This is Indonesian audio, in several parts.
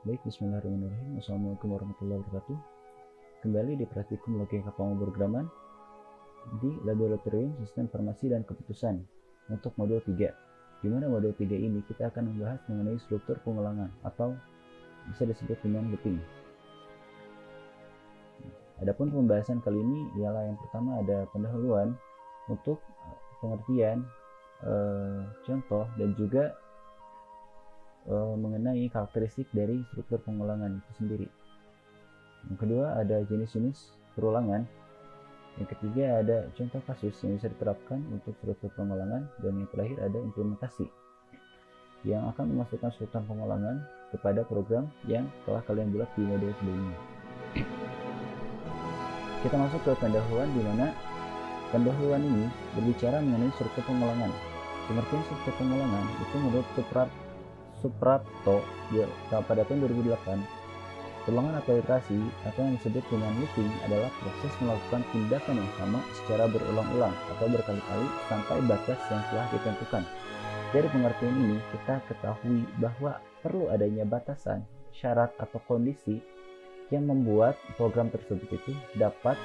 Baik, bismillahirrahmanirrahim. Assalamualaikum warahmatullahi wabarakatuh. Kembali di praktikum logika pemrograman di Laboratorium Sistem Informasi dan Keputusan untuk modul 3. Di mana modul 3 ini kita akan membahas mengenai struktur pengulangan atau bisa disebut dengan looping. Adapun pembahasan kali ini ialah yang pertama ada pendahuluan untuk pengertian, contoh dan juga mengenai karakteristik dari struktur pengulangan itu sendiri. Yang kedua ada jenis-jenis perulangan. Yang ketiga ada contoh kasus yang bisa diterapkan untuk struktur pengulangan, dan yang terakhir ada implementasi yang akan memasukkan struktur pengulangan kepada program yang telah kalian buat di modul sebelumnya. Kita masuk ke pendahuluan, di mana pendahuluan ini berbicara mengenai struktur pengulangan. Pengertian struktur pengulangan itu menurut Suprapto pada tahun 2008, perulangan atau iterasi atau yang disebut dengan looping adalah proses melakukan tindakan yang sama secara berulang-ulang atau berkali-kali sampai batas yang telah ditentukan. Dari pengertian ini kita ketahui bahwa perlu adanya batasan, syarat atau kondisi yang membuat program tersebut itu dapat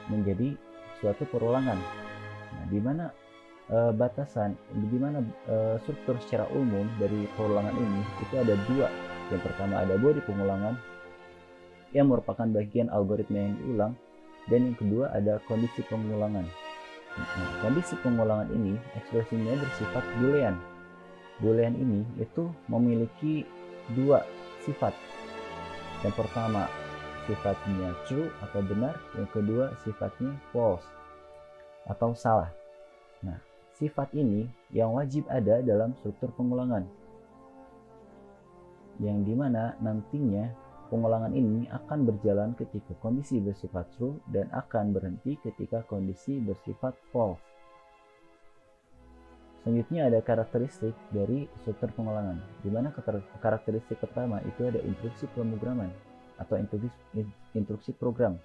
menjadi suatu perulangan. Nah, di mana batasan, di mana struktur secara umum dari perulangan ini itu ada dua. Yang pertama ada bodi pengulangan yang merupakan bagian algoritma yang diulang, dan yang kedua ada kondisi pengulangan. Nah, kondisi pengulangan ini ekspresinya bersifat boolean. Boolean ini itu memiliki dua sifat. Yang pertama sifatnya true atau benar, yang kedua sifatnya false atau salah. Nah, sifat ini yang wajib ada dalam struktur pengulangan, yang dimana nantinya pengulangan ini akan berjalan ketika kondisi bersifat true dan akan berhenti ketika kondisi bersifat false. Selanjutnya ada karakteristik dari struktur pengulangan, di mana karakteristik pertama itu ada instruksi pemrograman atau instruksi program.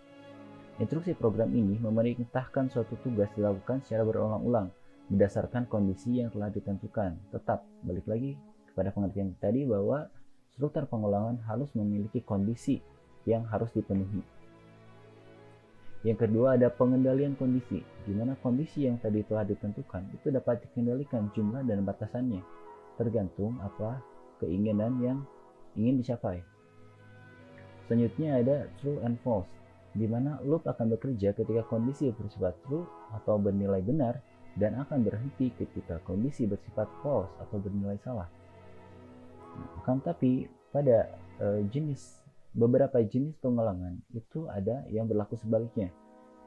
Instruksi program ini memerintahkan suatu tugas dilakukan secara berulang-ulang berdasarkan kondisi yang telah ditentukan. Tetap balik lagi kepada pengertian tadi bahwa struktur pengulangan harus memiliki kondisi yang harus dipenuhi. Yang kedua ada pengendalian kondisi, di mana kondisi yang tadi telah ditentukan itu dapat dikendalikan jumlah dan batasannya tergantung apa keinginan yang ingin dicapai. Selanjutnya ada true and false, di mana loop akan bekerja ketika kondisi bersifat true atau bernilai benar dan akan berhenti ketika kondisi bersifat false atau bernilai salah. Akan tapi pada beberapa jenis pengulangan itu ada yang berlaku sebaliknya,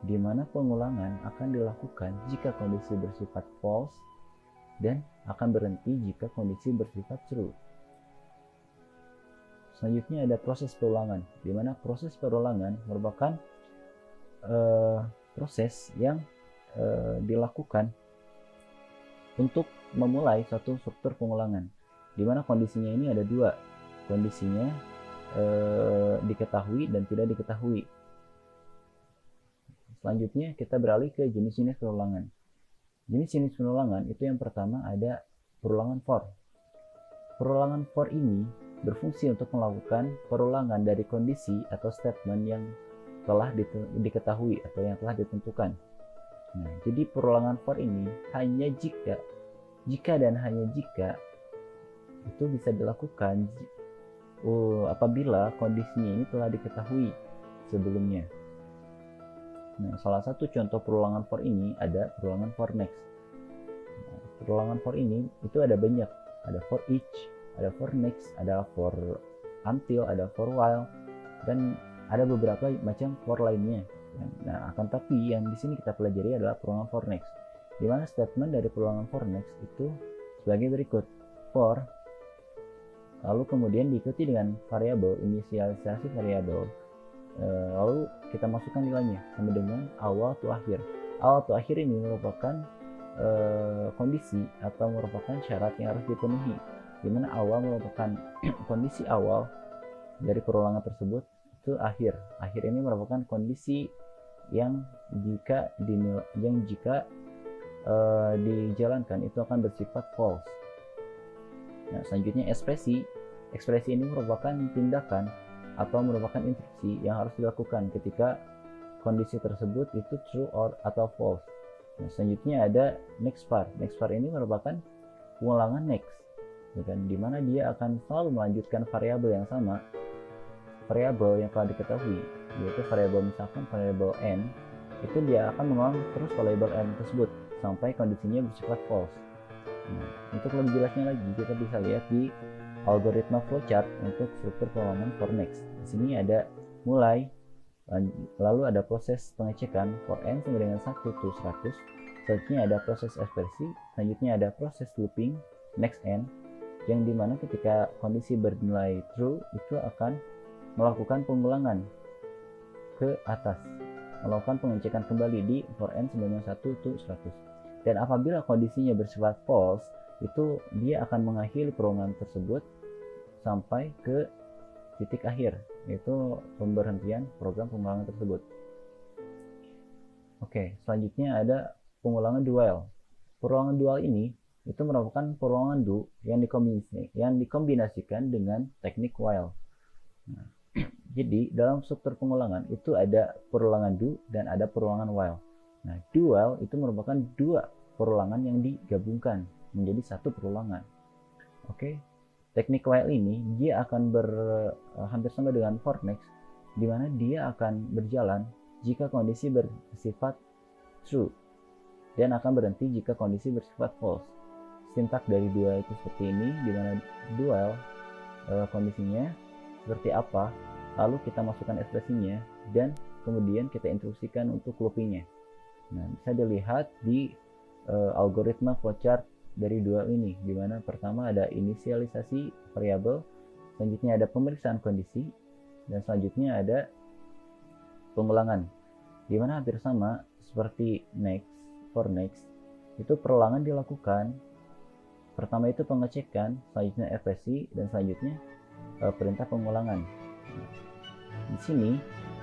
di mana pengulangan akan dilakukan jika kondisi bersifat false dan akan berhenti jika kondisi bersifat true. Selanjutnya ada proses perulangan, di mana proses perulangan merupakan proses yang dilakukan untuk memulai suatu struktur pengulangan, di mana kondisinya ini ada dua. Kondisinya diketahui dan tidak diketahui. Selanjutnya kita beralih ke jenis-jenis perulangan. Jenis-jenis perulangan itu yang pertama ada perulangan for. Perulangan for ini berfungsi untuk melakukan perulangan dari kondisi atau statement yang telah diketahui atau yang telah ditentukan. Nah, jadi perulangan for ini hanya jika dan hanya jika itu bisa dilakukan apabila kondisinya ini telah diketahui sebelumnya. Nah, salah satu contoh perulangan for ini ada perulangan for next. Nah, perulangan for ini itu ada banyak, ada for each, ada for next, ada for until, ada for while, dan ada beberapa macam for lainnya. Nah, akan tapi yang di sini kita pelajari adalah perulangan for next, di mana statement dari perulangan for next itu sebagai berikut: for, lalu kemudian diikuti dengan variabel, inisialisasi variabel, lalu kita masukkan nilainya sama dengan awal to akhir. Awal to akhir ini merupakan kondisi atau merupakan syarat yang harus dipenuhi, di mana awal merupakan kondisi awal dari perulangan tersebut, itu akhir. Akhir ini merupakan kondisi yang jika dijalankan itu akan bersifat false. Nah, selanjutnya ekspresi Ekspresi ini merupakan tindakan atau merupakan instruksi yang harus dilakukan ketika kondisi tersebut itu true atau false. Nah, selanjutnya ada next var. Next var ini merupakan pengulangan next, di mana dia akan selalu melanjutkan variabel yang sama, variabel yang telah diketahui, yaitu variabel misalkan variabel n, itu dia akan mengulang terus variabel n tersebut sampai kondisinya bersifat false. Nah, untuk lebih jelasnya lagi kita bisa lihat di algoritma flowchart untuk struktur pengulangan for next. Di sini ada mulai, lalu ada proses pengecekan for n sama dengan 1 to 100, selanjutnya ada proses ekspresi, selanjutnya ada proses looping next n, yang dimana ketika kondisi bernilai true itu akan melakukan pengulangan ke atas, melakukan pengecekan kembali di for n sama dengan 1 to 100. Dan apabila kondisinya bersifat false, itu dia akan mengakhiri pengulangan tersebut sampai ke titik akhir, yaitu pemberhentian program pengulangan tersebut. Oke, selanjutnya ada pengulangan do while. Pengulangan do while ini itu merupakan pengulangan do yang dikombinasikan dengan teknik while. Nah, jadi dalam struktur pengulangan itu ada perulangan do dan ada perulangan while. Nah, do while itu merupakan dua perulangan yang digabungkan menjadi satu perulangan. Oke, teknik while ini dia akan hampir sama dengan for next, di mana dia akan berjalan jika kondisi bersifat true dan akan berhenti jika kondisi bersifat false. Sintak dari do while itu seperti ini, di mana do while kondisinya seperti apa, lalu kita masukkan ekspresinya dan kemudian kita instruksikan untuk loopingnya. Nah, bisa dilihat di algoritma flowchart dari do while ini, di mana pertama ada inisialisasi variabel, selanjutnya ada pemeriksaan kondisi, dan selanjutnya ada pengulangan, di mana hampir sama seperti next, for next, itu perulangan dilakukan. Pertama itu pengecekan, selanjutnya ekspresi, dan selanjutnya perintah pengulangan. Di sini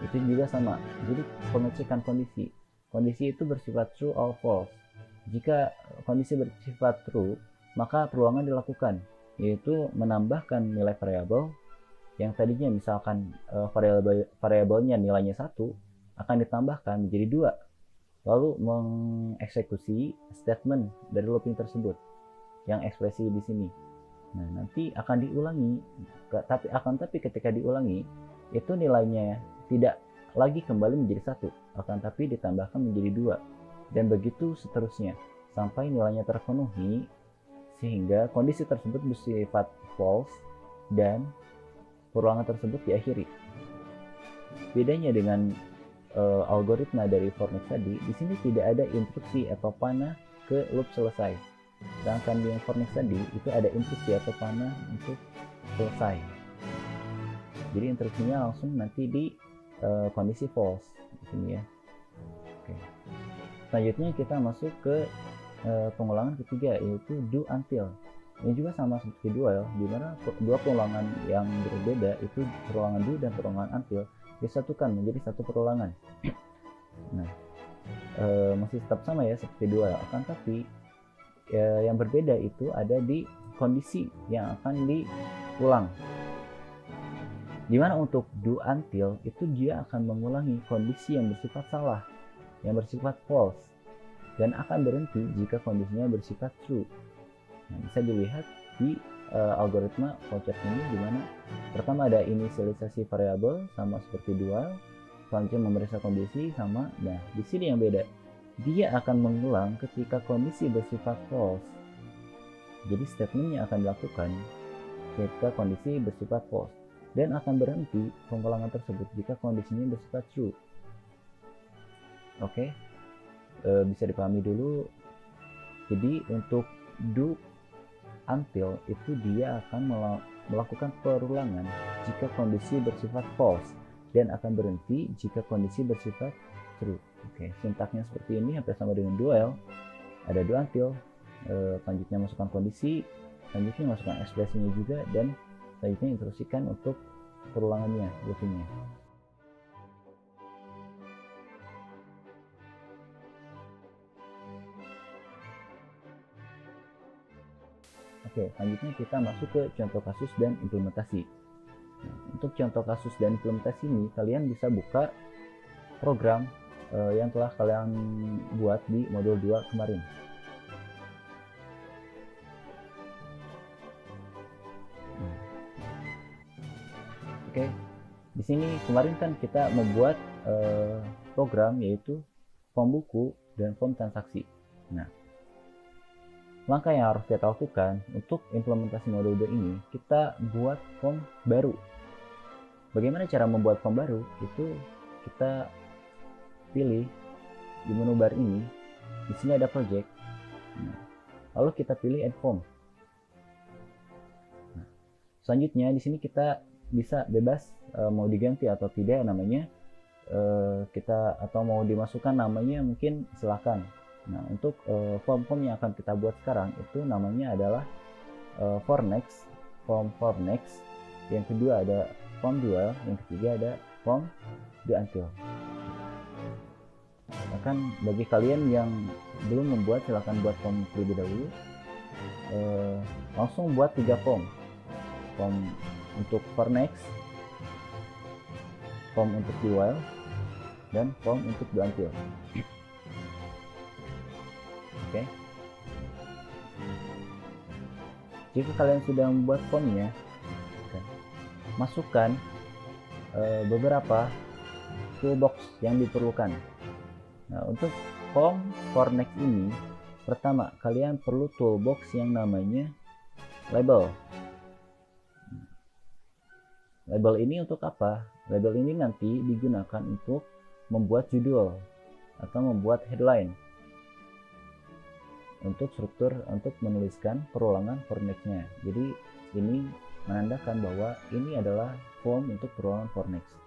itu juga sama, jadi pengecekan kondisi. Kondisi itu bersifat true or false. Jika kondisi bersifat true, maka perulangan dilakukan, yaitu menambahkan nilai variabel yang tadinya misalkan variabelnya nilainya 1 akan ditambahkan menjadi 2, lalu mengeksekusi statement dari looping tersebut yang ekspresi di sini. Nah, nanti akan diulangi, tapi ketika diulangi itu nilainya tidak lagi kembali menjadi 1, akan tapi ditambahkan menjadi 2, dan begitu seterusnya sampai nilainya terpenuhi sehingga kondisi tersebut bersifat false dan perulangan tersebut diakhiri. Bedanya dengan algoritma dari for next tadi, di sini tidak ada instruksi atau panah ke loop selesai. Sedangkan di yang for next tadi itu ada instruksi atau panah untuk selesai. Jadi instruksinya langsung nanti di kondisi false di sini ya. Oke. Selanjutnya kita masuk ke pengulangan ketiga, yaitu do until. Ini juga sama seperti do while, di mana dua pengulangan yang berbeda, itu perulangan do dan perulangan until, disatukan menjadi satu perulangan. Nah, masih tetap sama ya seperti do while, akan tapi yang berbeda itu ada di kondisi yang akan diulang. Dimana untuk do until itu dia akan mengulangi kondisi yang bersifat salah, yang bersifat false, dan akan berhenti jika kondisinya bersifat true. Nah, bisa dilihat di algoritma flowchart ini, di mana pertama ada inisialisasi variabel sama seperti do while, selanjutnya memeriksa kondisi sama. Nah, di sini yang beda, dia akan mengulang ketika kondisi bersifat false. Jadi statementnya akan dilakukan ketika kondisi bersifat false, dan akan berhenti pengulangan tersebut jika kondisinya bersifat true. Oke, bisa dipahami dulu. Jadi untuk do until itu dia akan melakukan perulangan jika kondisi bersifat false dan akan berhenti jika kondisi bersifat true. Oke, sintaknya seperti ini, hampir sama dengan do while. Ada do until, selanjutnya masukkan kondisi, selanjutnya masukkan ekspresinya juga, dan selanjutnya instruksikan untuk perulangannya, loopingnya. Oke, selanjutnya kita masuk ke contoh kasus dan implementasi. Nah, untuk contoh kasus dan implementasi ini, kalian bisa buka program yang telah kalian buat di modul 2 kemarin. Oke, di sini kemarin kan kita membuat program yaitu form buku dan form transaksi. Nah, langkah yang harus kita lakukan untuk implementasi modul 2 ini, kita buat form baru. Bagaimana cara membuat form baru? Itu kita pilih di menu bar ini. Di sini ada project. Nah, lalu kita pilih add form. Nah, selanjutnya di sini kita bisa bebas mau diganti atau tidak namanya, kita atau mau dimasukkan namanya mungkin silakan. Nah, untuk form-form yang akan kita buat sekarang itu namanya adalah for next, form for next. Yang kedua ada form dual, yang ketiga ada form do until. Bahkan bagi kalian yang belum membuat, silahkan buat form terlebih dahulu. Langsung buat 3 form. Form untuk for next, form untuk do while, dan form untuk do until. Oke. Jika kalian sudah membuat formnya, masukkan beberapa toolbox yang diperlukan. Nah, untuk form for next ini, pertama kalian perlu toolbox yang namanya label. Label ini untuk apa? Label ini nanti digunakan untuk membuat judul atau membuat headline, untuk struktur untuk menuliskan perulangan for next-nya. Jadi ini menandakan bahwa ini adalah form untuk perulangan for next.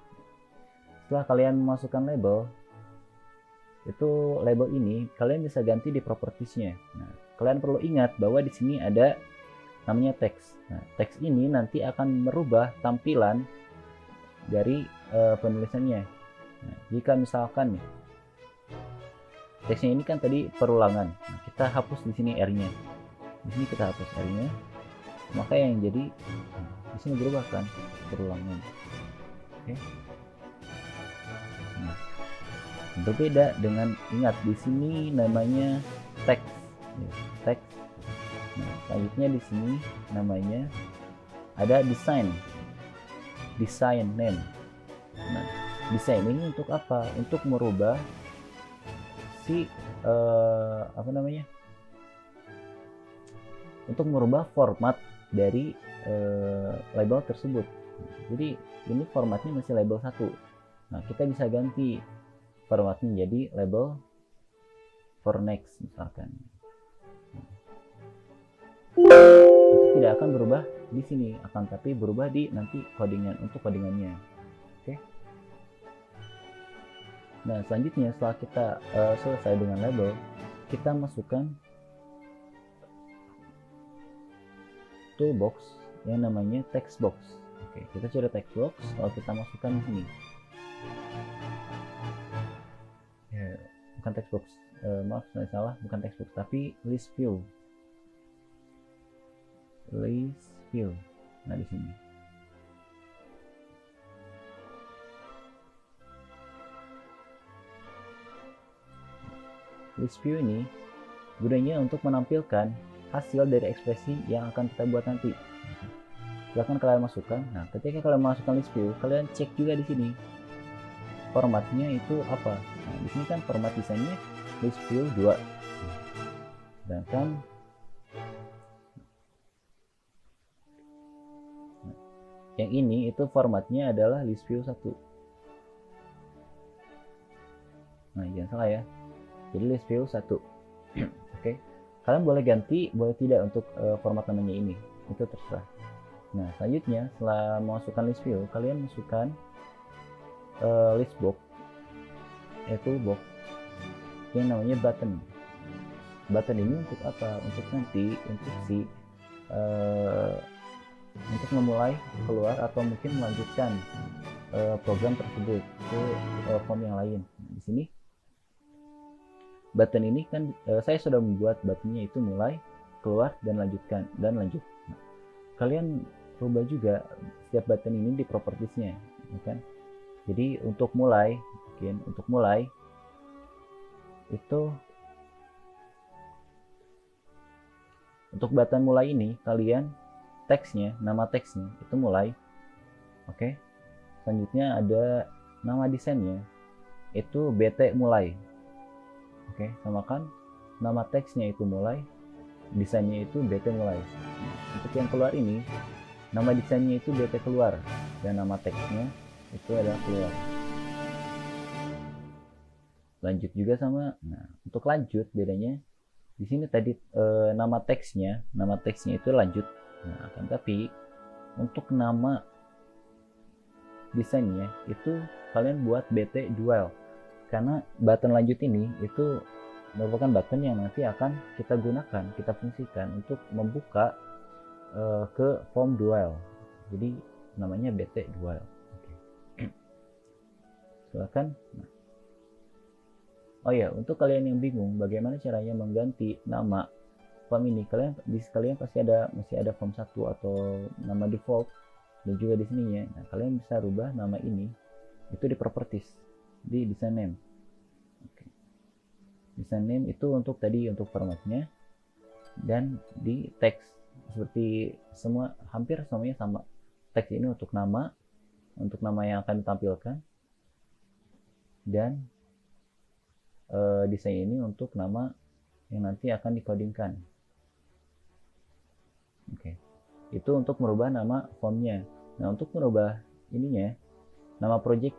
Setelah kalian memasukkan label, itu label ini kalian bisa ganti di propertiesnya. Nah, kalian perlu ingat bahwa di sini ada namanya teks. Nah, teks ini nanti akan merubah tampilan dari penulisannya. Nah, jika misalkan nih teksnya ini kan tadi perulangan, nah, kita hapus di sini R-nya. Di sini kita hapus R-nya, maka yang jadi di sini berubah kan perulangan. Oke. Nah, berbeda dengan, ingat di sini namanya teks, ya, teks. Nah, selanjutnya di sini namanya ada design name. Nah, desain ini untuk apa? Untuk merubah si untuk merubah format dari label tersebut. Jadi ini formatnya masih label 1. Nah, kita bisa ganti formatnya jadi label for next misalkan. Itu tidak akan berubah di sini, akan tapi berubah di nanti codingan, untuk codingannya. Oke. Nah, selanjutnya setelah kita selesai dengan label, kita masukkan toolbox yang namanya text box. Oke, kita cari text box, lalu kita masukkan di sini. Ya, bukan text box, maaf saya salah, bukan text box tapi list view. Nah, di sini. List view ini gunanya untuk menampilkan hasil dari ekspresi yang akan kita buat nanti. Silahkan kalian masukkan. Nah, ketika kalian masukkan list view, kalian cek juga di sini formatnya itu apa. Nah, di sini kan format desainnya list view 2. Sedangkan yang ini itu formatnya adalah list view 1. Nah, jangan salah ya. Jadi list view 1. Oke. Kalian boleh ganti, boleh tidak untuk format namanya ini. Itu terserah. Nah, selanjutnya setelah memasukkan list view, kalian masukkan list box, yaitu box yang namanya button. Button ini untuk apa? Untuk nanti untuk si untuk memulai keluar atau mungkin melanjutkan program tersebut ke form yang lain. Nah, di sini button ini kan saya sudah membuat buttonnya itu mulai keluar dan lanjutkan dan lanjut. Nah, kalian rubah juga setiap button ini di propertiesnya, ya kan? Jadi untuk mulai itu untuk button mulai ini kalian nama teksnya itu mulai. Oke. Selanjutnya ada nama desainnya itu BT mulai. Oke, samakan nama teksnya itu mulai, desainnya itu BT mulai. Untuk yang keluar ini, nama desainnya itu BT keluar dan nama teksnya itu adalah keluar. Lanjut juga sama. Nah, untuk lanjut bedanya di sini tadi nama teksnya itu lanjut. Nah, akan tapi untuk nama desainnya itu kalian buat BT dual. Karena button lanjut ini itu merupakan button yang nanti akan kita gunakan, kita fungsikan untuk membuka ke form dual. Jadi namanya BT dual. Oke. Silakan. Nah. Oh ya, untuk kalian yang bingung bagaimana caranya mengganti nama form ini, kalian pasti masih ada form 1 atau nama default dan juga di sininya. Nah, kalian bisa rubah nama ini itu di properties, di design name. Oke. Design name itu untuk formatnya, dan di teks seperti hampir semuanya sama. Teks ini untuk nama yang akan ditampilkan, dan desain ini untuk nama yang nanti akan dikodingkan. Oke. Itu untuk merubah nama formnya. Nah, untuk merubah ininya, nama project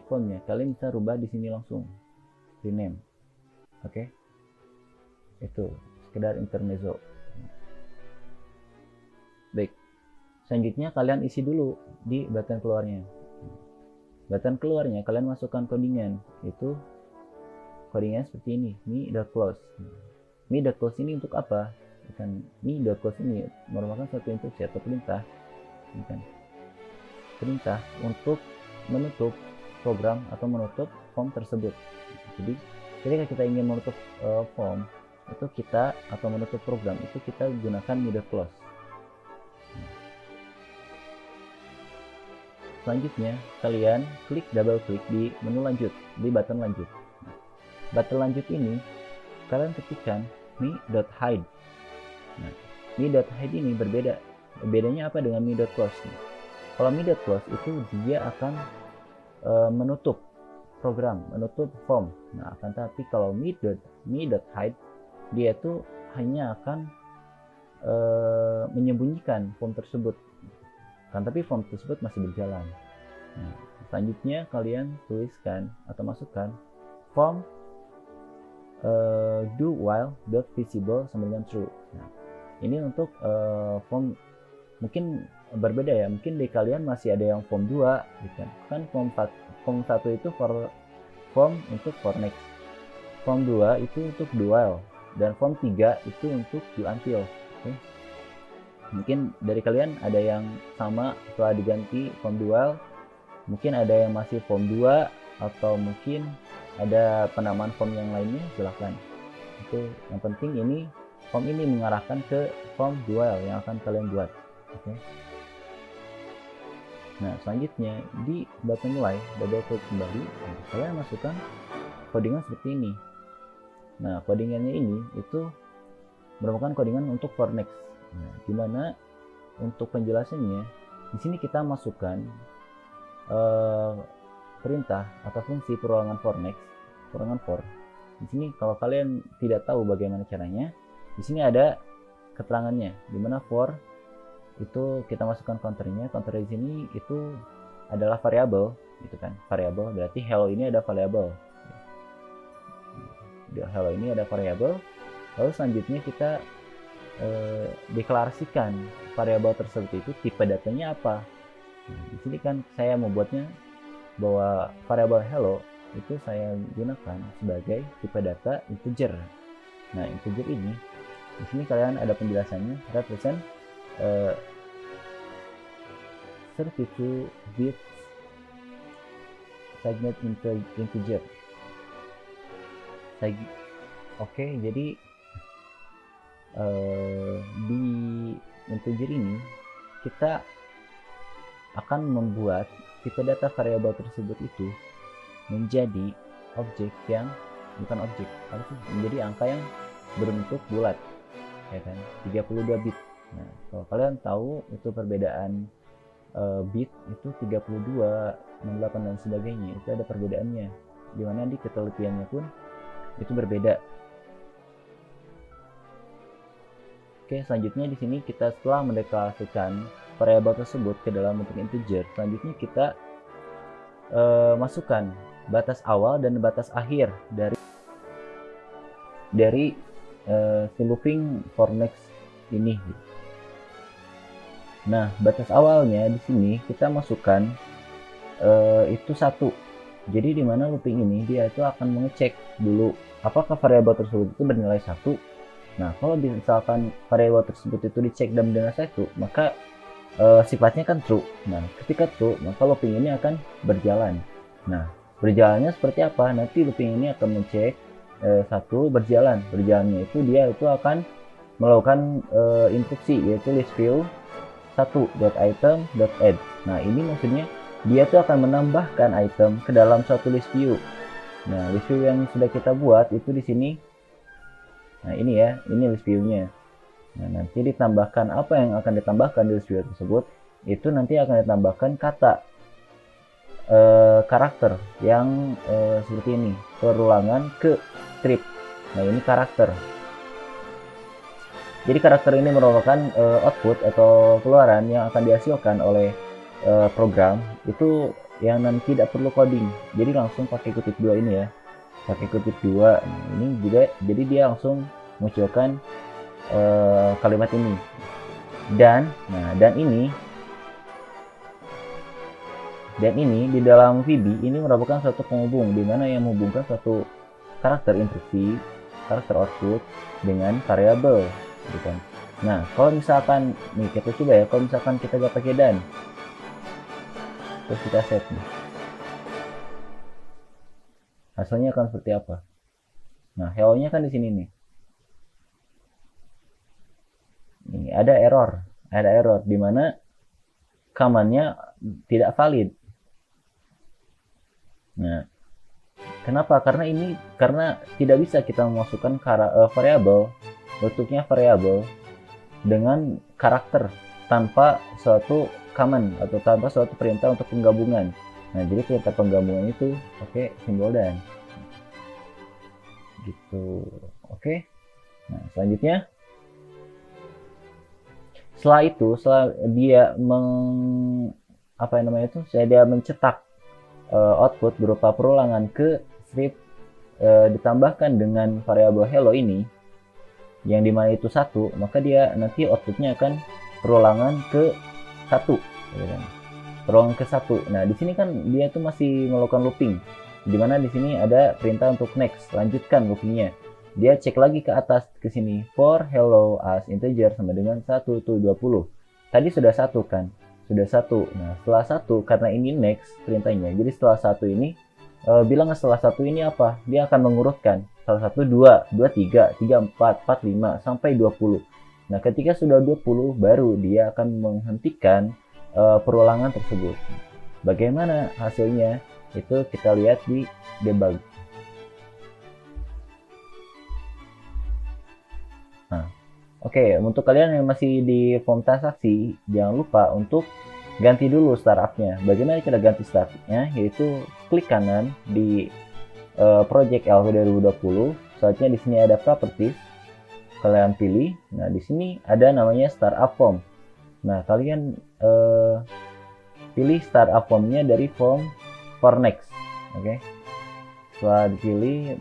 formnya, kalian bisa rubah di sini langsung, rename. Oke. Itu sekedar intermezzo. Baik. Selanjutnya kalian isi dulu di button keluarnya. Button keluarnya kalian masukkan codingan. Itu codingan seperti ini, me.close. Me.close ini untuk apa? Me.close ini merupakan suatu instruksi atau perintah, perintah untuk menutup program atau menutup form tersebut. Jadi ketika kita ingin menutup form itu atau menutup program itu kita gunakan me.close. Selanjutnya kalian double klik di menu lanjut, di button lanjut. Button lanjut ini kalian ketikkan me.hide. Nah, me.hide ini bedanya apa dengan me.close? Kalau me.close itu dia akan menutup program, menutup form. Nah, akan tapi kalau me.hide dia itu hanya akan menyembunyikan form tersebut. Kan tapi form tersebut masih berjalan. Nah, selanjutnya kalian tuliskan atau masukkan form do while dot visible sama dengan true. Nah, ini untuk form mungkin berbeda ya, mungkin di kalian masih ada yang form 2 gitu kan. Form 1 itu form untuk for next, form 2 itu untuk do while, dan form 3 itu untuk do until. Okay. Mungkin dari kalian ada yang sama setelah diganti form do while, mungkin ada yang masih form 2, atau mungkin ada penamaan form yang lainnya, silahkan. Itu yang penting ini form ini mengarahkan ke form dual yang akan kalian buat. Oke. Nah, selanjutnya di button mulai, double klik kembali, kalian masukkan codingan seperti ini. Nah, codingannya ini itu merupakan codingan untuk for next. Nah, dimana untuk penjelasannya di sini kita masukkan perintah atau fungsi perulangan for next, perulangan for. Di sini kalau kalian tidak tahu bagaimana caranya, di sini ada keterangannya, dimana for itu kita masukkan counternya. Counter di sini itu adalah variabel, gitu kan? Variabel berarti hello ini ada variabel. Hello ini ada variabel. Lalu selanjutnya kita deklarasikan variabel tersebut itu tipe datanya apa. Nah, di sini kan saya membuatnya bahwa variabel hello itu saya gunakan sebagai tipe data integer. Nah, integer ini di sini kalian ada penjelasannya, represent 32 bits segment integer. Oke, jadi di integer ini kita akan membuat tipe data variabel tersebut itu menjadi objek yang bukan objek, menjadi angka yang berbentuk bulat, ya kan, 32 bit. Nah, kalau kalian tahu itu perbedaan bit itu 32, 68 dan sebagainya, itu ada perbedaannya, dimana di ketelitiannya pun itu berbeda. Oke, selanjutnya di sini kita setelah mendeklarasikan variabel tersebut ke dalam bentuk integer, selanjutnya kita masukkan batas awal dan batas akhir dari si looping for next ini. Nah, batas awalnya di sini kita masukkan itu 1. Jadi di mana looping ini dia itu akan mengecek dulu apakah variabel tersebut itu bernilai 1. Nah, kalau misalkan variabel tersebut itu dicek dan bernilai 1, maka sifatnya kan true. Nah, ketika true, maka looping ini akan berjalan. Nah, berjalannya seperti apa? Nanti looping ini akan mengecek 1 berjalan. Berjalannya itu dia itu akan melakukan instruksi, yaitu list view 1.item.add. Nah, ini maksudnya dia tuh akan menambahkan item ke dalam suatu list view. Nah, list view yang sudah kita buat itu di sini. Nah, ini ya, ini list view-nya. Nah, nanti ditambahkan apa yang akan ditambahkan di list view tersebut, itu nanti akan ditambahkan kata karakter yang seperti ini, perulangan ke strip. Nah, ini karakter. Jadi karakter ini merupakan output atau keluaran yang akan dihasilkan oleh program itu yang nanti tidak perlu coding. Jadi langsung pakai kutip 2 ini ya. Pakai kutip 2. Nah, ini juga jadi dia langsung munculkan kalimat ini. Dan ini di dalam VB ini merupakan suatu penghubung di mana yang menghubungkan suatu karakter instruksi, karakter output dengan variabel, gitu kan. Nah, kalau misalkan nih kita coba ya, kalau misalkan kita gak pakai dan, terus kita set nih, hasilnya akan seperti apa? Nah, hello-nya kan di sini nih. Ini ada error di mana command-nya tidak valid. Nah, kenapa? Karena tidak bisa kita memasukkan variabel, bentuknya variabel dengan karakter tanpa suatu command atau tanpa suatu perintah untuk penggabungan. Nah, jadi perintah penggabungan itu pakai simbol dan. Gitu. Oke. Nah, selanjutnya setelah dia dia mencetak output berupa perulangan ke strip ditambahkan dengan variabel hello ini yang dimana itu 1, maka dia nanti outputnya akan perulangan ke 1, ya kan? Perulangan ke 1. Nah, di sini kan dia itu masih melakukan looping, dimana di sini ada perintah untuk next, lanjutkan loopingnya. Dia cek lagi ke atas ke sini, for hello as integer sama dengan 1 to 20. Tadi sudah 1 kan? Sudah 1. Nah, setelah 1 karena ini next perintahnya. Jadi setelah 1 ini bilang setelah 1 ini apa? Dia akan mengurutkan 1, 2, 3, 4, 5 sampai 20. Nah, ketika sudah 20 baru dia akan menghentikan perulangan tersebut. Bagaimana hasilnya? Itu kita lihat di debug. Nah, oke, untuk kalian yang masih di form transaksi, jangan lupa untuk ganti dulu startupnya. Bagaimana cara ganti startupnya? Yaitu klik kanan di project LV 2020. Selanjutnya di sini ada properties, kalian pilih. Nah, di sini ada namanya startup form. Nah, kalian pilih startup formnya dari form for next. Oke. Setelah dipilih,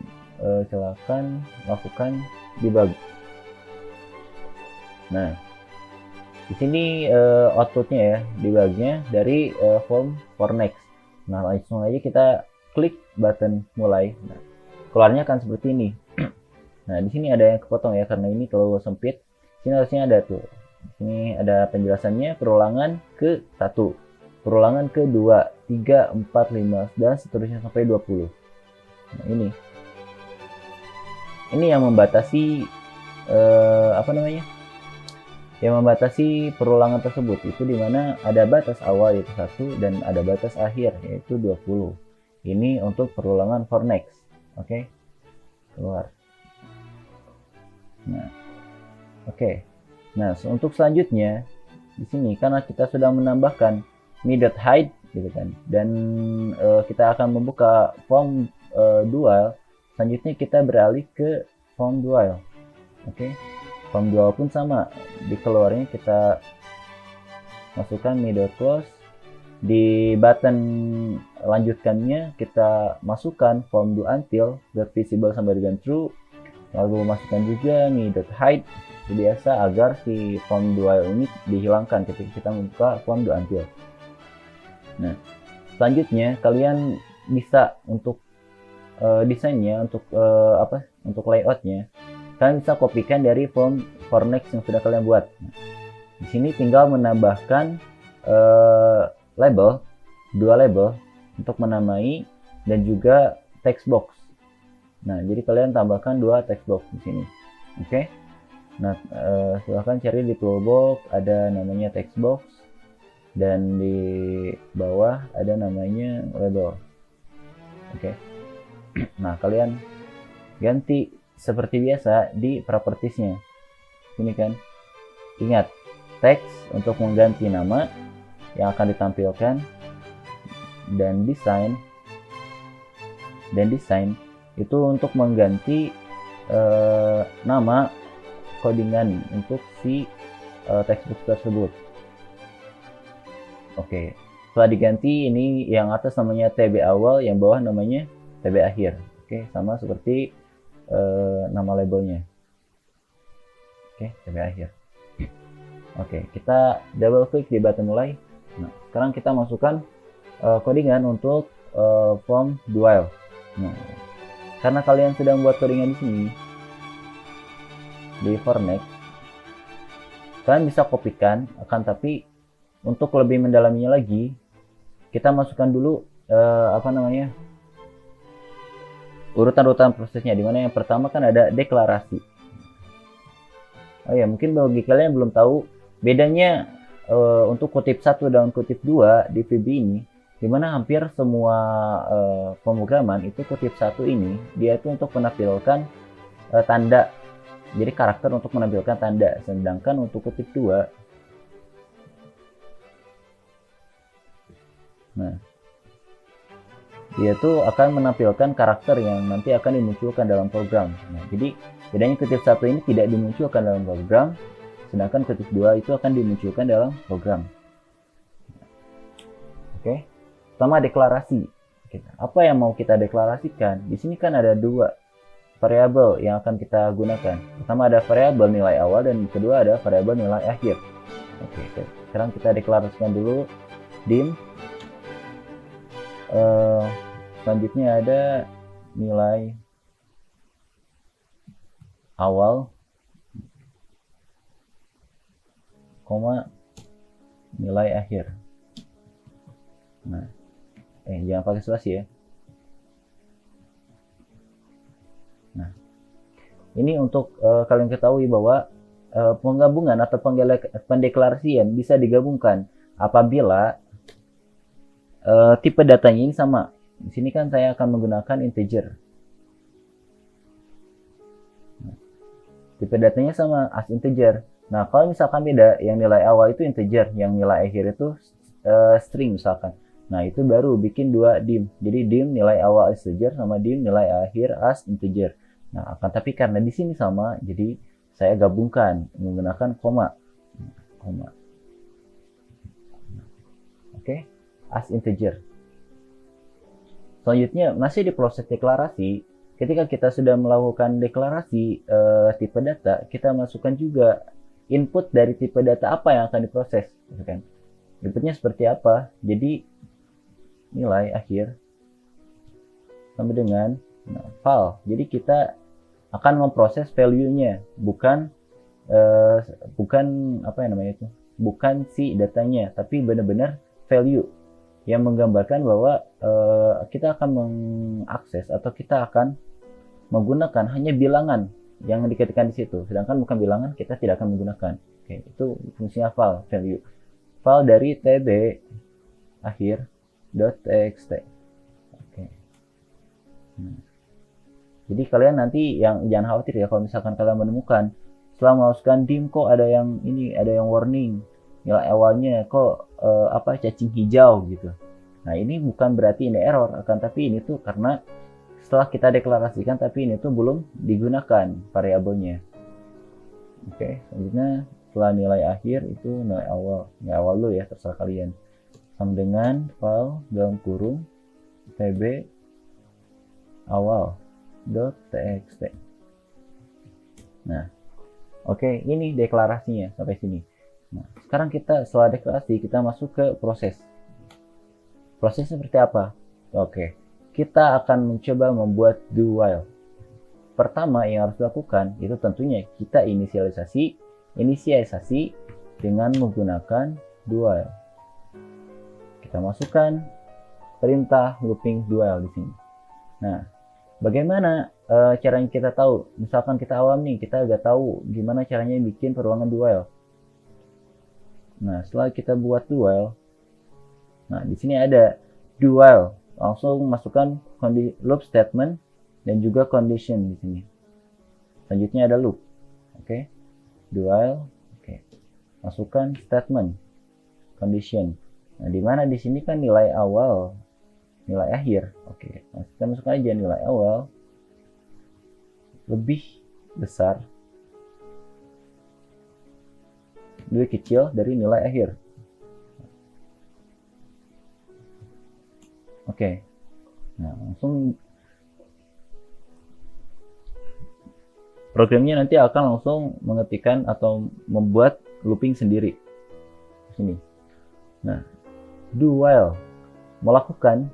silakan lakukan debug. Nah, di sini outputnya ya, debugnya dari form for next. Nah, langsung aja kita klik button mulai. Nah, keluarnya akan seperti ini. Nah, di sini ada yang kepotong ya karena ini terlalu sempit. Sini harusnya ada tuh. Ini ada penjelasannya, perulangan ke 1, perulangan ke 2, 3, 4, 5 dan seterusnya sampai 20. Nah, ini yang membatasi apa namanya, yang membatasi perulangan tersebut itu dimana ada batas awal yaitu 1 dan ada batas akhir yaitu 20. Ini untuk perulangan for next. Oke, keluar. Nah, oke. Nah, untuk selanjutnya di sini karena kita sudah menambahkan me.hide gitu kan, dan kita akan membuka form dual. Selanjutnya kita beralih ke form dual. Oke, form dual pun sama, di keluarnya kita masukkan me.close, di button lanjutkannya kita masukkan form do until .visible sampai dengan true, lalu masukkan juga me.hide biasa agar si form dual ini dihilangkan ketika kita membuka form do until. Nah, selanjutnya kalian bisa untuk desainnya, untuk layoutnya, kalian bisa kopikan dari form for next yang sudah kalian buat. Nah, di sini tinggal menambahkan label, 2 label untuk menamai dan juga text box. Nah, jadi kalian tambahkan 2 text box di sini. Oke. Nah, silahkan cari di toolbox ada namanya text box dan di bawah ada namanya label. Oke. Nah, kalian ganti seperti biasa di propertiesnya. Ini kan. Ingat, text untuk mengganti nama yang akan ditampilkan, dan desain itu untuk mengganti nama codingan untuk si textbook tersebut. Oke, setelah diganti, ini yang atas namanya TB awal, yang bawah namanya TB akhir. Oke, sama seperti nama labelnya. Oke, TB akhir. Oke, kita double klik di button mulai. Nah, sekarang kita masukkan codingan untuk form dual. Nah, karena kalian sudah membuat codingan di sini di for next, kalian bisa kopikan, akan tapi untuk lebih mendalaminya lagi, kita masukkan dulu urutan-urutan prosesnya, dimana yang pertama kan ada deklarasi. Oh ya, mungkin bagi kalian yang belum tahu bedanya untuk kutip 1 dan kutip 2 di VB ini, dimana hampir semua pemrograman itu kutip 1 ini dia itu untuk menampilkan tanda, jadi karakter untuk menampilkan tanda, sedangkan untuk kutip 2, nah, dia tuh akan menampilkan karakter yang nanti akan dimunculkan dalam program. Nah, jadi bedanya kutip 1 ini tidak dimunculkan dalam program, sedangkan kutip 2 itu akan dimunculkan dalam program. Oke, pertama deklarasi. Apa yang mau kita deklarasikan? Di sini kan ada 2 variabel yang akan kita gunakan. Pertama ada variabel nilai awal dan kedua ada variabel nilai akhir. Oke, sekarang kita deklarasikan dulu dim. Selanjutnya ada nilai awal, koma nilai akhir. Nah, jangan pakai spasi ya. Nah, ini untuk kalian ketahui bahwa penggabungan atau pendeklarasian bisa digabungkan apabila tipe datanya ini sama. Di sini kan saya akan menggunakan integer. Nah, tipe datanya sama, as integer. Nah, kalau misalkan beda, yang nilai awal itu integer, yang nilai akhir itu string misalkan. Nah, itu baru bikin 2 dim. Jadi dim nilai awal as integer sama dim nilai akhir as integer. Nah, akan tapi karena di sini sama, jadi saya gabungkan menggunakan koma. Oke, as integer. Selanjutnya masih di proses deklarasi. Ketika kita sudah melakukan deklarasi tipe data, kita masukkan juga input dari tipe data apa yang akan diproses, kan? Inputnya seperti apa? Jadi nilai akhir sama dengan val. Jadi kita akan memproses value-nya, bukan bukan si datanya, tapi benar-benar value yang menggambarkan bahwa kita akan mengakses atau kita akan menggunakan hanya bilangan yang diketikkan di situ. Sedangkan bukan bilangan kita tidak akan menggunakan. Oke, itu fungsinya val, value. Val dari tb akhir .txt. Oke. Jadi kalian nanti yang jangan khawatir ya kalau misalkan kalian menemukan setelah memasukkan dim kok ada yang ini, ada yang warning nilai awalnya kok cacing hijau gitu. Nah ini bukan berarti ini error, akan tapi ini tuh karena setelah kita deklarasikan tapi ini tuh belum digunakan variabelnya. Oke, selanjutnya setelah nilai akhir itu nilai awal dulu ya, terserah kalian. Sama dengan file dalam kurung tb awal .txt. Nah, oke, ini deklarasinya sampai sini. Nah, sekarang kita setelah deklarasi kita masuk ke proses. Prosesnya seperti apa? Oke, kita akan mencoba membuat do while. Pertama yang harus dilakukan itu tentunya kita inisialisasi dengan menggunakan do while. Kita masukkan perintah looping do while di sini. Nah, bagaimana caranya kita tahu? Misalkan kita awam nih, kita nggak tahu gimana caranya bikin perulangan do while. Nah, setelah kita buat do while, nah di sini ada do while, langsung masukkan loop statement dan juga condition di sini. Selanjutnya ada loop, oke, do while, oke, masukkan statement, condition. Nah, di mana di sini kan nilai awal, nilai akhir, oke, nah, kita masukkan aja nilai awal lebih besar, lebih kecil dari nilai akhir. Oke, nah langsung programnya nanti akan langsung mengetikkan atau membuat looping sendiri di sini. Nah, do while melakukan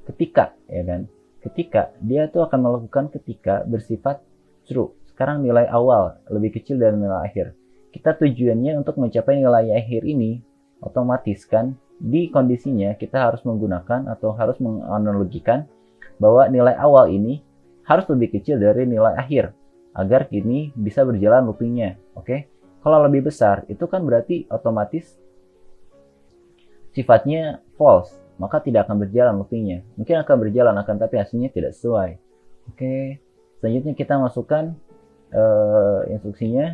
ketika, ya kan? Ketika dia tuh akan melakukan ketika bersifat true. Sekarang nilai awal lebih kecil dari nilai akhir. Kita tujuannya untuk mencapai nilai akhir ini otomatis kan di kondisinya kita harus menggunakan atau harus menganalogikan bahwa nilai awal ini harus lebih kecil dari nilai akhir agar kini bisa berjalan loopingnya. Oke, kalau lebih besar itu kan berarti otomatis sifatnya false, maka tidak akan berjalan loopingnya. Mungkin akan berjalan akan tapi hasilnya tidak sesuai. Oke, selanjutnya kita masukkan instruksinya.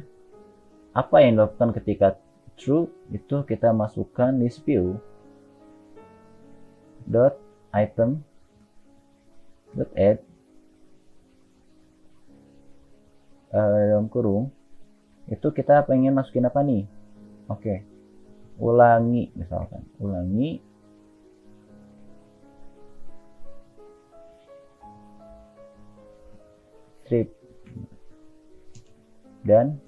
Apa yang dilakukan ketika true itu kita masukkan list view .item .add dalam kurung itu kita pengen masukin apa nih? Oke, ulangi misalkan, ulangi strip dan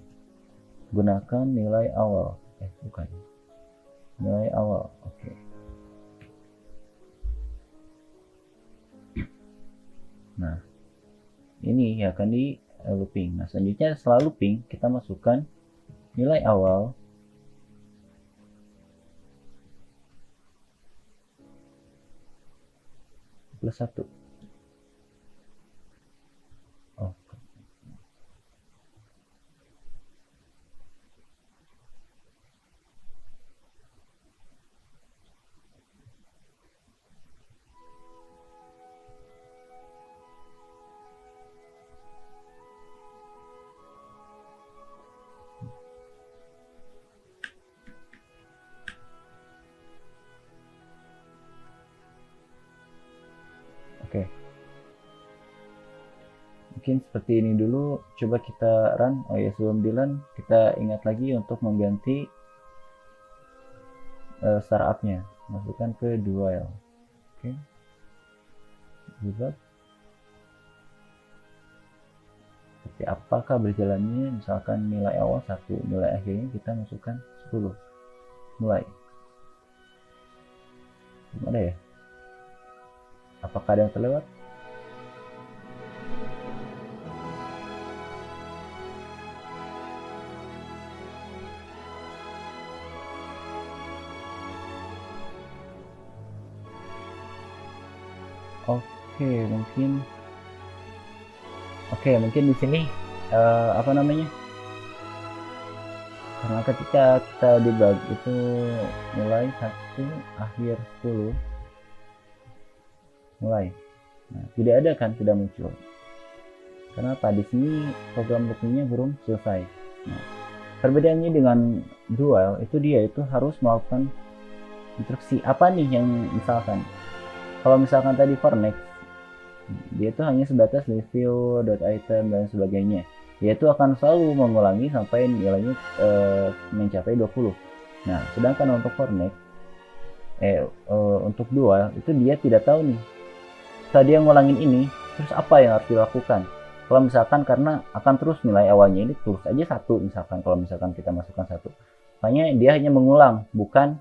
gunakan nilai awal, bukan nilai awal. Oke. Nah, ini ya akan di looping. Nah, selanjutnya setelah looping kita masukkan nilai awal plus 1. Oke, mungkin seperti ini dulu. Coba kita run. Oh ya, sebelum di run kita ingat lagi untuk mengganti startupnya, masukkan ke do while. Oke, debug. Seperti apakah berjalannya? Misalkan nilai awal 1, nilai akhirnya kita masukkan 10. Mulai. Gimana ya? Apakah ada yang terlewat? Oke, mungkin di sini apa namanya, karena ketika kita debug itu mulai 1 akhir 10 mulai, nah tidak ada kan, tidak muncul. Kenapa? Di sini program loopingnya belum selesai. Nah, perbedaannya dengan dual itu dia itu harus melakukan instruksi apa nih, yang misalkan kalau misalkan tadi for next dia itu hanya sebatas list view, .item dan sebagainya. Dia itu akan selalu mengulangi sampai nilainya mencapai 20. Nah, sedangkan untuk for next untuk dual itu dia tidak tahu nih. Setelah dia ngulangin ini, terus apa yang harus dilakukan? Kalau misalkan karena akan terus nilai awalnya ini terus aja 1 misalkan, kalau misalkan kita masukkan 1. Makanya dia hanya mengulang, bukan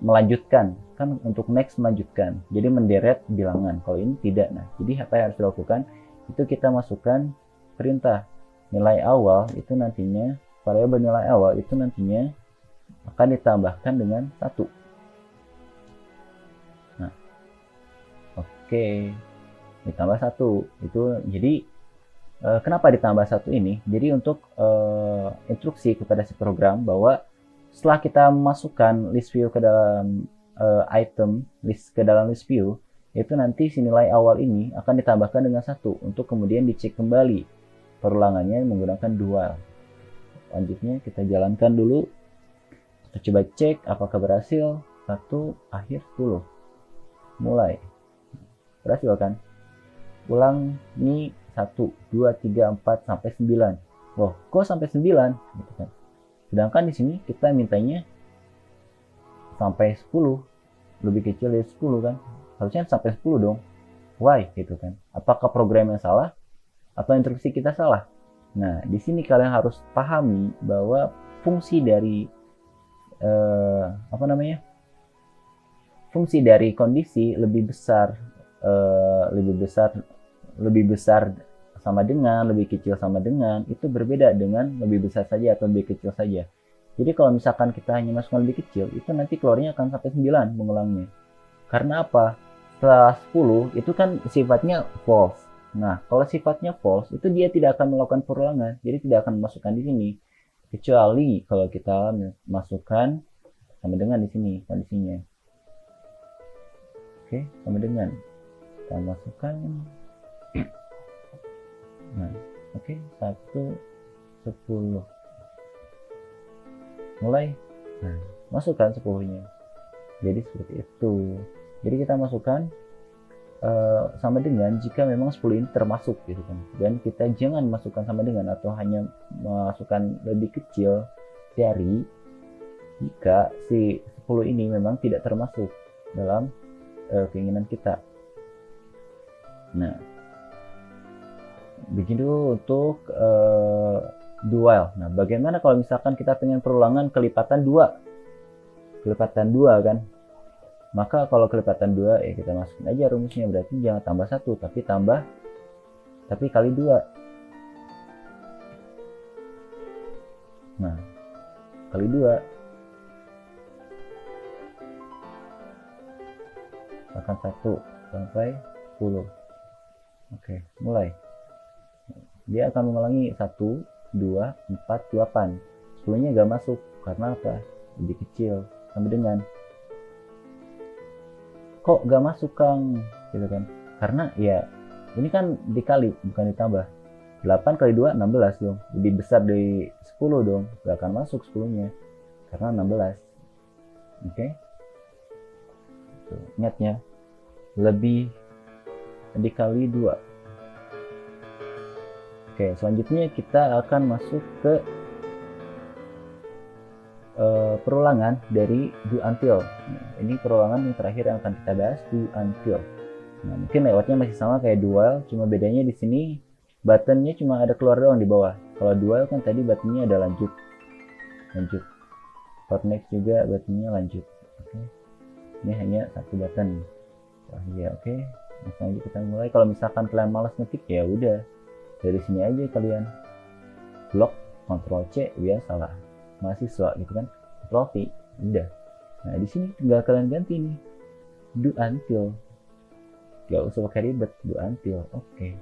melanjutkan. Kan untuk next melanjutkan. Jadi menderet bilangan. Kalau ini tidak. Nah, jadi apa yang harus dilakukan? Itu kita masukkan perintah nilai awal itu nantinya, variabel nilai awal itu nantinya akan ditambahkan dengan 1. Nah, oke. Ditambah 1. Itu jadi kenapa ditambah 1 ini? Jadi untuk instruksi kepada si program bahwa setelah kita masukkan list view ke dalam item, list ke dalam list view, itu nanti si nilai awal ini akan ditambahkan dengan 1 untuk kemudian dicek kembali perulangannya menggunakan dual. Lanjutnya kita jalankan dulu. Kita coba cek apakah berhasil. 1 akhir 10 mulai. Berhasil kan? Ulang ini 1, 2, 3, 4 sampai 9. Loh, kok sampai 9? Gitu kan. Sedangkan di sini kita mintanya sampai 10, lebih kecil dari 10 kan. Harusnya sampai 10 dong. Why? Gitu kan. Apakah programnya salah atau instruksi kita salah? Nah, di sini kalian harus pahami bahwa fungsi dari fungsi dari kondisi lebih besar sama dengan, lebih kecil sama dengan, itu berbeda dengan lebih besar saja atau lebih kecil saja. Jadi kalau misalkan kita hanya masukkan lebih kecil, itu nanti keluarnya akan sampai 9 mengulangnya. Karena apa? Setelah 10 itu kan sifatnya false. Nah, kalau sifatnya false itu dia tidak akan melakukan perulangan, jadi tidak akan memasukkan di sini. Kecuali kalau kita masukkan sama dengan di sini kondisinya. Oke, sama dengan kita masukkan. Nah, oke, 1, 10. Mulai. Nah, masukkan 10-nya. Jadi seperti itu. Jadi kita masukkan sama dengan jika memang 10 ini termasuk gitu kan. Dan kita jangan masukkan sama dengan atau hanya masukkan lebih kecil dari jika si 10 ini memang tidak termasuk dalam keinginan kita. Nah, begitu untuk dual. Nah, bagaimana kalau misalkan kita pengen perulangan kelipatan 2? Kelipatan 2 kan? Maka kalau kelipatan 2 ya kita masukin aja rumusnya, berarti jangan tambah 1 tapi kali 2. Nah, kali 2 akan 1 sampai 10. Oke, mulai. Dia akan mengulangi 1, 2, 4, 8. 10-nya gak masuk. Karena apa? Lebih kecil. Sama dengan. Kok gak masuk, Kang? Gitu kan. Karena ya, ini kan dikali, bukan ditambah. 8 kali 2, 16 dong. Lebih besar dari 10 dong. Gak akan masuk 10-nya. Karena 16. Oke? Tuh, ingat ya. Lebih dikali 2. Oke, selanjutnya kita akan masuk ke perulangan dari do until. Nah, ini perulangan yang terakhir yang akan kita bahas, do until. Nah, mungkin layoutnya masih sama kayak dual, cuma bedanya di sini buttonnya cuma ada keluar doang di bawah. Kalau dual kan tadi buttonnya ada lanjut. For next juga buttonnya lanjut. Oke. Ini hanya satu button. Wah iya, oke. Langsung aja kita mulai. Kalau misalkan kalian malas ngetik ya udah. Dari sini aja kalian blok Ctrl C biasalah mahasiswa gitu kan, Ctrl V udah. Nah di sini tinggal kalian ganti nih do until, gak usah pakai ribet, do until. Oke.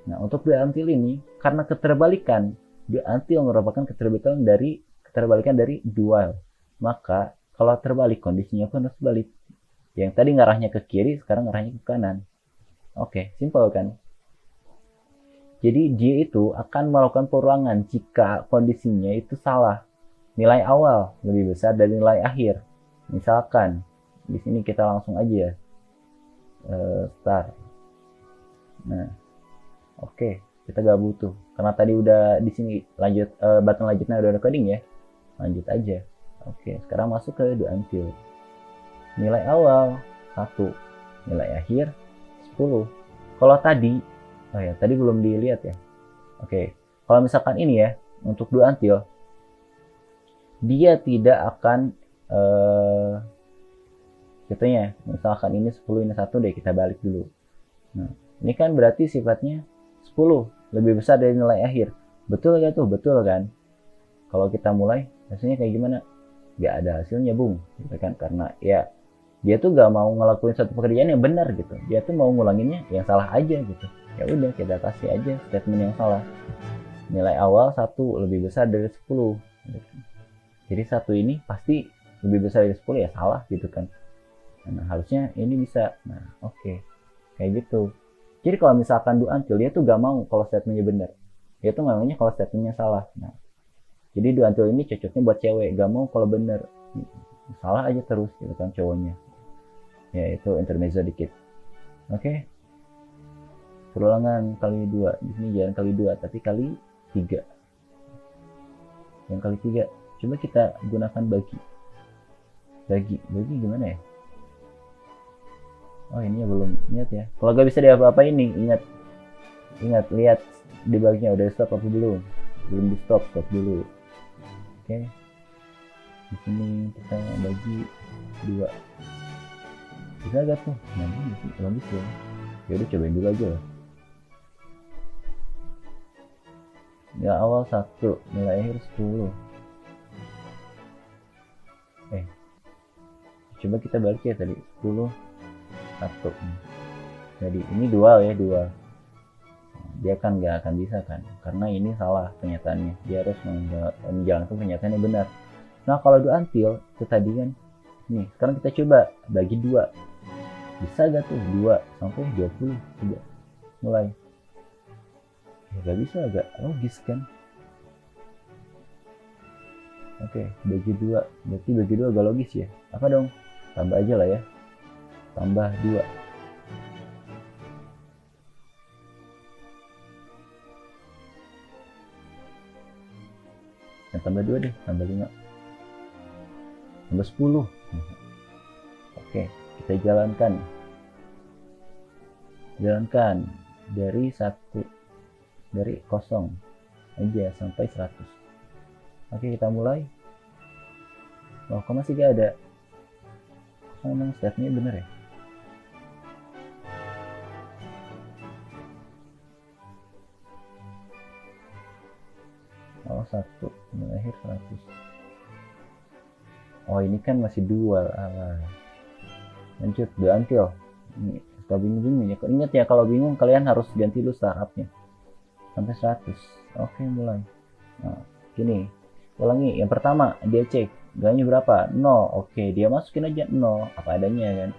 Nah, untuk dua until ini karena keterbalikan, dua until merupakan keterbalikan dari dual. Maka kalau terbalik kondisinya pun harus balik. Yang tadi ngarahnya ke kiri, sekarang ngarahnya ke kanan. Oke, simpel kan? Jadi dia itu akan melakukan perulangan jika kondisinya itu salah. Nilai awal lebih besar dari nilai akhir. Misalkan di sini kita langsung aja start. Nah, oke, kita gak butuh karena tadi udah di sini lanjut button lanjutnya udah ada coding ya. Lanjut aja. Oke, sekarang masuk ke do until. Nilai awal 1, nilai akhir 10. Kalau tadi tadi belum dilihat ya. Oke, kalau misalkan ini ya, untuk do until, dia tidak akan contohnya, misalkan ini 10, ini 1 deh, kita balik dulu. Nah, ini kan berarti sifatnya 10, lebih besar dari nilai akhir. Betul gak tuh? Betul kan? Kalau kita mulai, hasilnya kayak gimana? Gak ada hasilnya, bung. Gitu kan? Karena ya, dia tuh gak mau ngelakuin satu pekerjaan yang benar gitu. Dia tuh mau ngulanginnya yang salah aja gitu. Ya udah, kita kasih aja statement yang salah. Nilai awal 1 lebih besar dari 10 gitu. Jadi 1 ini pasti lebih besar dari 10 ya salah gitu kan. Nah, harusnya ini bisa. Nah, oke. Kayak gitu. Jadi kalau misalkan do until, dia tuh gak mau kalau statementnya benar. Dia tuh maunya kalau statementnya salah. Nah, jadi do until ini cocoknya buat cewek, gak mau kalau benar. Salah aja terus gitu kan cowoknya. Ya itu intermezzo dikit. Oke. Perulangan kali 2. Di sini jangan kali 2 tapi kali 3. Yang kali 3 coba kita gunakan bagi gimana ya? Oh, ini ya belum ingat ya. Kalau gak bisa diapa-apa ini, ingat lihat di baginya udah stop apa belum di stop dulu. Oke. Di sini kita bagi 2. Bisa gak tuh? Nah, ini logis ya. Ya udah cobain dulu aja lah. Nilai awal 1, nilai akhir 10. Coba kita balik ya tadi 10 1. Jadi ini dual ya, dual. Dia kan nggak akan bisa kan, karena ini salah pernyataannya. Dia harus menjalankan pernyataan yang benar. Nah, kalau do until itu tadi kan, nih sekarang kita coba bagi 2. Bisa gak tuh 2 sampai 20? Coba mulai. Ya gak bisa, agak logis kan. Oke, bagi 2, berarti bagi 2 agak logis ya. Apa dong? Tambah aja lah ya, tambah 2. Yang tambah 2 deh, tambah 5, tambah 10. Oke, kita jalankan dari 1, dari 0 aja sampai 100. Oke, kita mulai. Oh, kok masih gak ada? Memang stepnya bener ya? Oh, 1 nilai akhir 100. Oh, ini kan masih dual. Lanjut do until. Ini suka bingung ya. Ingat ya, kalau bingung kalian harus ganti dulu startupnya sampai 100. Oke, mulai. Nah, gini, ulangi. Yang pertama dia cek gaknya berapa, 0. Oke, dia masukin aja 0 apa adanya kan.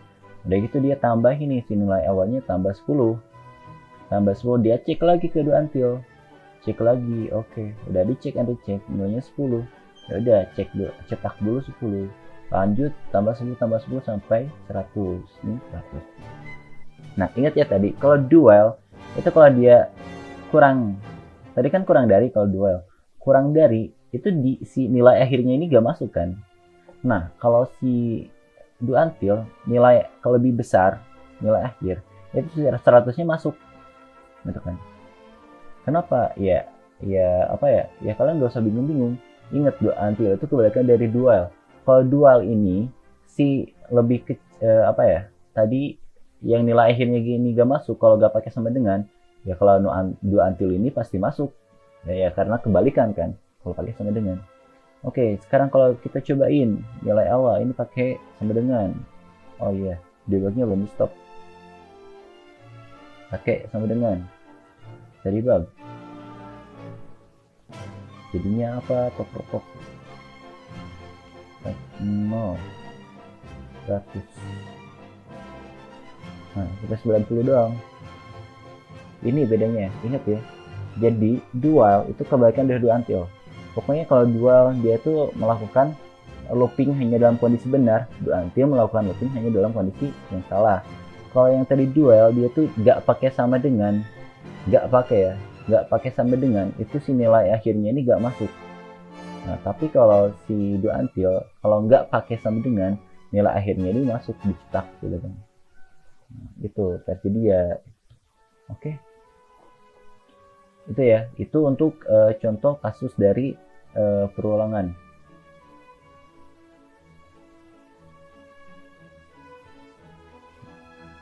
Udah gitu dia tambah ini, si nilai awalnya tambah 10, dia cek lagi ke do until, cek lagi. Oke, udah dicek and dicek nilainya 10. Ya udah, cetak dulu 10, lanjut tambah 10 sampai 100. Ini 100. Nah, ingat ya tadi kalau dual itu kalau dia kurang, tadi kan kurang dari, kalau dual kurang dari itu di si nilai akhirnya ini gak masuk kan. Nah, kalau si do until nilai kalau lebih besar nilai akhir itu 100-nya masuk gitu kan. Kenapa? Ya apa ya? Ya kalian gak usah bingung-bingung. Ingat, do until itu kebalikan dari dual. Kalau dual ini si lebih ke apa ya? Tadi yang nilai akhirnya gini gak masuk kalau gak pakai sama dengan. Ya kalau do until ini pasti masuk. Ya karena kebalikan kan. Kalau pakai sama dengan. Oke, sekarang kalau kita cobain nilai awal ini pakai sama dengan. Oh iya, debugnya belum stop. Pakai sama dengan. Tadi bug. Jadinya apa? Tok. 0 100. Nah, kita 90 doang. Ini bedanya, ingat ya. Jadi dual itu kebalikan dari do until. Pokoknya kalau dual dia tuh melakukan looping hanya dalam kondisi benar, do until melakukan looping hanya dalam kondisi yang salah. Kalau yang tadi dual dia tuh nggak pakai sama dengan, nggak pakai sama dengan, itu si nilai akhirnya ini nggak masuk. Nah, tapi kalau si do until kalau nggak pakai sama dengan, nilai akhirnya ini masuk di stuck gitu kan. Nah, itu versi dia. Oke. Itu ya, itu untuk contoh kasus dari perulangan.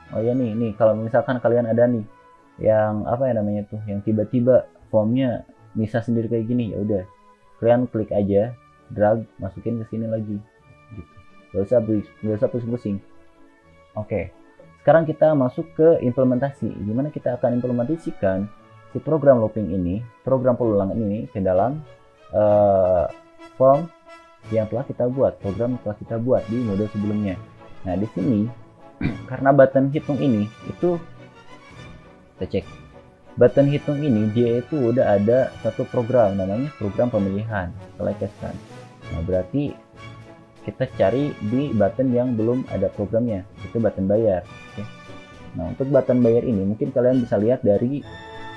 Oh ya nih kalau misalkan kalian ada nih yang apa ya namanya tuh, yang tiba-tiba formnya bisa sendiri kayak gini, ya udah kalian klik aja, drag, masukin ke sini lagi gitu. Gak usah pusing-pusing. Oke, sekarang kita masuk ke implementasi, dimana kita akan implementasikan si program looping ini, program perulangan ini ke dalam form yang telah kita buat, program yang telah kita buat di modul sebelumnya. Nah, di sini karena button hitung ini itu kita cek, button hitung ini dia itu udah ada satu program namanya program pemilihan selectkan. Nah, berarti kita cari di button yang belum ada programnya, itu button bayar. Oke. Nah, untuk button bayar ini mungkin kalian bisa lihat dari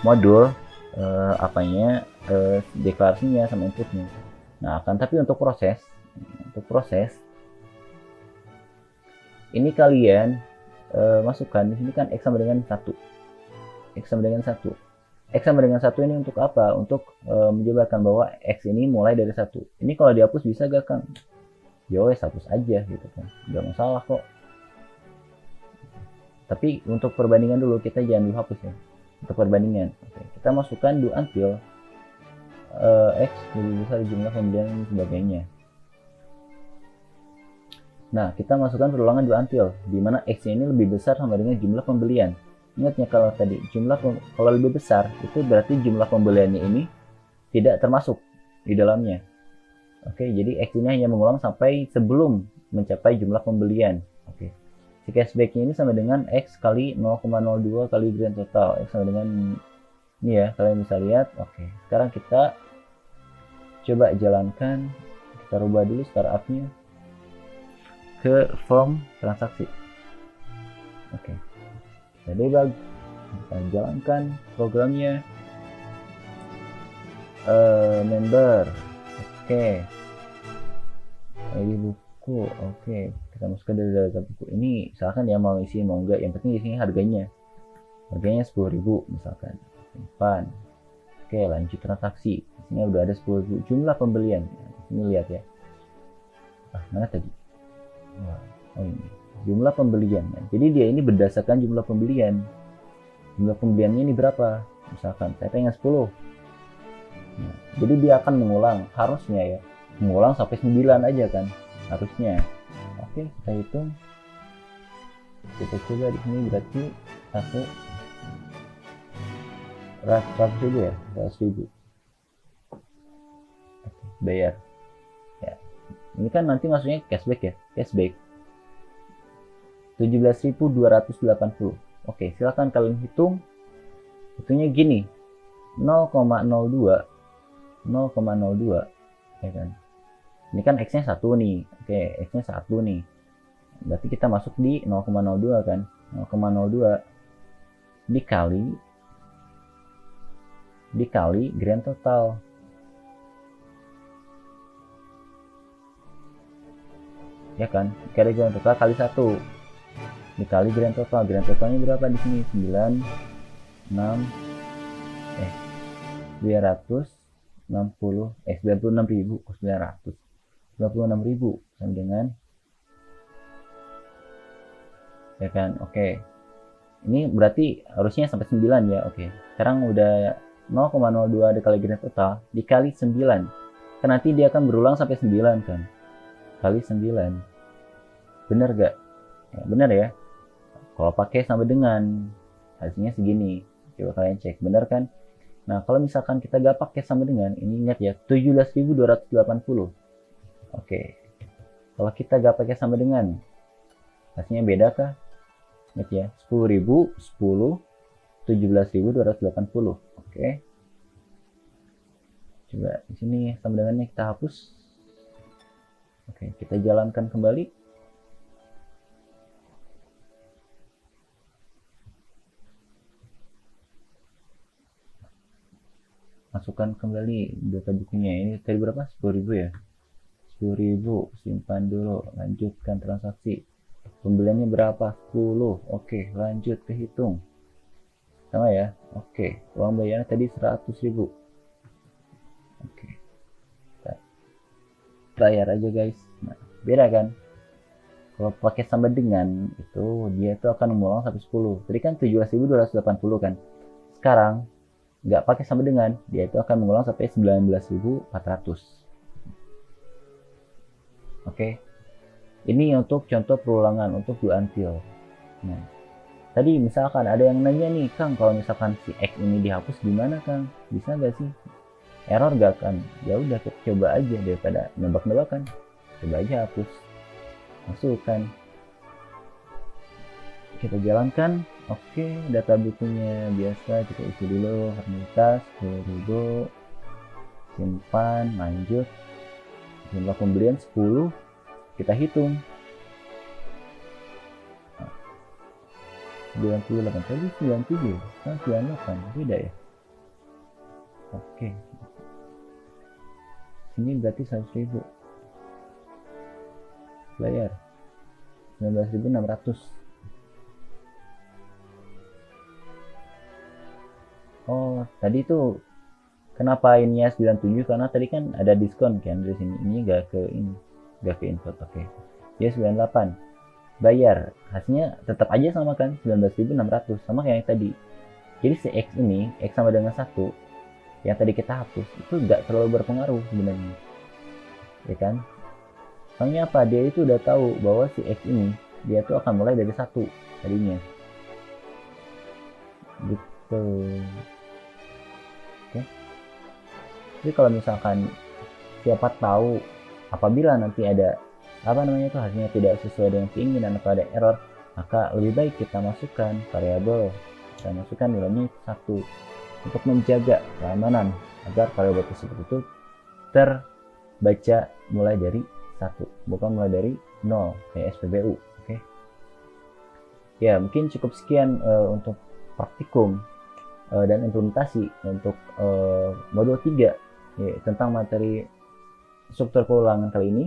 modul deklarasinya sama inputnya. Nah, tapi untuk proses ini kalian masukkan di sini kan x sama dengan 1. X sama dengan 1 ini untuk apa? Untuk menjabarkan bahwa x ini mulai dari 1. Ini kalau dihapus bisa gak, Kang? Ya wes, hapus aja gitu kan, nggak masalah kok. Tapi untuk perbandingan dulu, kita jangan dulu hapus ya. Untuk perbandingan, oke, kita masukkan do until x lebih besar jumlah pembelian dan sebagainya. Nah, kita masukkan perulangan do until, di mana x ini lebih besar sama dengan jumlah pembelian. Ingatnya kalau tadi kalau lebih besar itu berarti jumlah pembeliannya ini tidak termasuk di dalamnya. Oke, jadi x ini hanya mengulang sampai sebelum mencapai jumlah pembelian. Oke, si cashbacknya ini sama dengan x kali 0,02 kali grand total. X sama dengan ini ya, kalian bisa lihat. Oke, sekarang kita coba jalankan, kita rubah dulu startupnya ke form transaksi. Oke, kita debug, kita jalankan programnya. Member, oke, ID buku, oke, kita masukkan dari data buku ini. Misalkan dia mau isi mau enggak, yang penting di sini harganya 10.000 misalkan. Simpan. Oke, lanjut transaksi. Di sini udah ada 10.000 jumlah pembelian. Ini lihat ya. Mana tadi? Oh, ini jumlah pembelian. Jadi dia ini berdasarkan jumlah pembelian. Jumlah pembeliannya ini berapa? Misalkan saya pengen 10. Nah, jadi dia akan mengulang, harusnya ya, mengulang sampai 9 aja kan, harusnya. Oke, kita hitung. Kita coba di sini berarti 100.000 ya, 100.000. Oke, bayar. Ya. Ini kan nanti maksudnya cashback ya, cashback 17.280. Oke, silakan kalian hitung. Hitungnya gini, 0,02 ya kan. Ini kan x nya 1 nih. Oke, x nya 1 nih, berarti kita masuk di 0,02 kan. 0,02 dikali grand total. Ya kan, dikali grand total kali 1 dikali grand total. Grand totalnya berapa di sini? 96.000 sama dengan ya kan. Oke, ini berarti harusnya sampai 9 ya. Oke, sekarang udah 0,02 dikali grand total dikali 9 kan, nanti dia akan berulang sampai 9 kan, kali 9. Bener gak? Ya, bener ya. Kalau pakai sama dengan hasilnya segini, coba kalian cek, bener kan? Nah, kalau misalkan kita gak pakai sama dengan, ini ingat ya, 17.280. Oke. Kalau kita gak pakai sama dengan, hasilnya beda kah? Ingat ya, 10.000, 10, 17.280. Oke. Coba di sini sama dengannya kita hapus. Oke, kita jalankan kembali. Masukkan kembali data bukunya. Ini tadi berapa? 10.000 ya. 10.000, simpan dulu, lanjutkan transaksi. Pembeliannya berapa? 10. Oke, lanjut ke hitung. Sama ya. Oke, uang bayarnya tadi 100.000. Oke, kita bayar aja guys. Nah, beda kan? Kalau pakai sama dengan itu dia itu akan mengulang sampai 10. Tadi kan 17.280 kan. Sekarang nggak pakai sama dengan, dia itu akan mengulang sampai 19.400. Oke, ini untuk contoh perulangan untuk do until. Nah, tadi misalkan ada yang nanya nih, Kang, kalau misalkan si X ini dihapus gimana, Kang? Bisa nggak sih? Error nggak, kan? Ya udah, kita coba aja daripada nebak-nebakan. Coba aja hapus, masukkan, kita jalankan. Oke, data bukunya biasa kita isi dulu, harmonitas 10.000, simpan, lanjut, jumlah pembelian 10, kita hitung 98, tadi 97 kan 98, beda ya. Oke, sini berarti 100.000, bayar 19.600. Oh, tadi itu kenapa ini ya 97, karena tadi kan ada diskon kan dari sini. Ini gak ke input. Oke. Ya 98. Bayar. Hasilnya tetap aja sama kan, 19.600, sama kayak yang tadi. Jadi si X ini, X sama dengan 1 yang tadi kita hapus, itu gak terlalu berpengaruh sebenarnya. Ya kan? Soalnya apa? Dia itu udah tahu bahwa si X ini dia tuh akan mulai dari 1 tadinya. Gitu. Oke. Jadi kalau misalkan siapa tahu apabila nanti ada hasilnya tidak sesuai dengan keinginan atau ada error, maka lebih baik kita masukkan variabel, kita masukkan nilainya 1 untuk menjaga keamanan agar variabel tersebut itu terbaca mulai dari 1, bukan mulai dari 0 kayak SPBU. Oke. Ya, mungkin cukup sekian untuk praktikum dan implementasi untuk modul 3 ya, tentang materi struktur perulangan kali ini.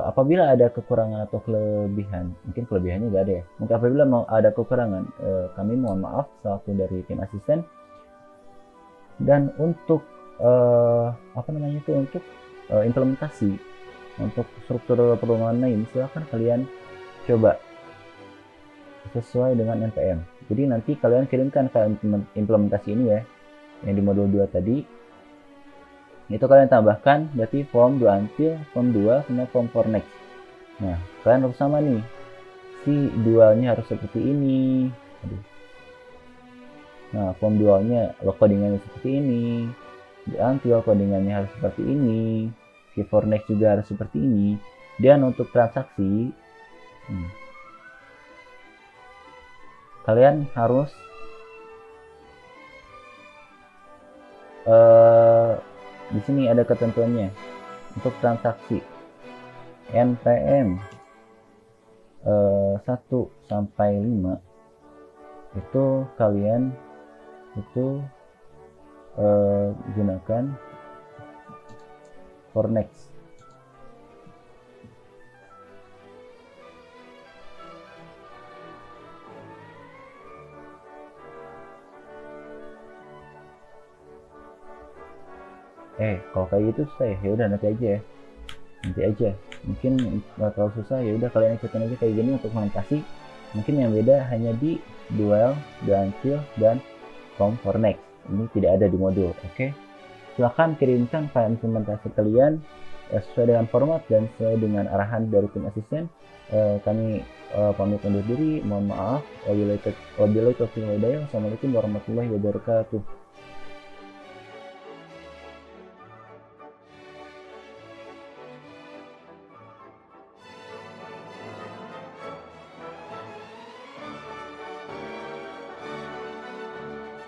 Apabila ada kekurangan atau kelebihan, mungkin kelebihannya nggak ada ya, mungkin apabila mau ada kekurangan, kami mohon maaf selaku dari tim asisten. Dan untuk untuk implementasi untuk struktur perulangan lain, silahkan kalian coba sesuai dengan NPM. Jadi nanti kalian kirimkan ke implementasi ini ya, yang di modul 2 tadi. Itu kalian tambahkan berarti form do until, form 2, sama form for next. Nah, kalian harus sama nih. Si dualnya harus seperti ini. Nah, form dualnya lo codingannya seperti ini. Do until codingannya harus seperti ini. Si for next juga harus seperti ini. Dan untuk transaksi kalian harus di sini ada ketentuannya untuk transaksi NPM 1 sampai 5 itu kalian itu gunakan for next. Kalau kayak gitu susah ya udah nanti aja, mungkin nggak terlalu susah, ya udah kalian ikutin aja kayak gini untuk melengkapi. Mungkin yang beda hanya di dual, do until, dan form for next. Ini tidak ada di modul. Oke, silahkan kirimkan file implementasi kalian sesuai dengan format dan sesuai dengan arahan dari tim asisten. Kami pamit undur diri. Mohon maaf. Wabillahi taufiq wal hidayah. Wassalamualaikum warahmatullahi wabarakatuh.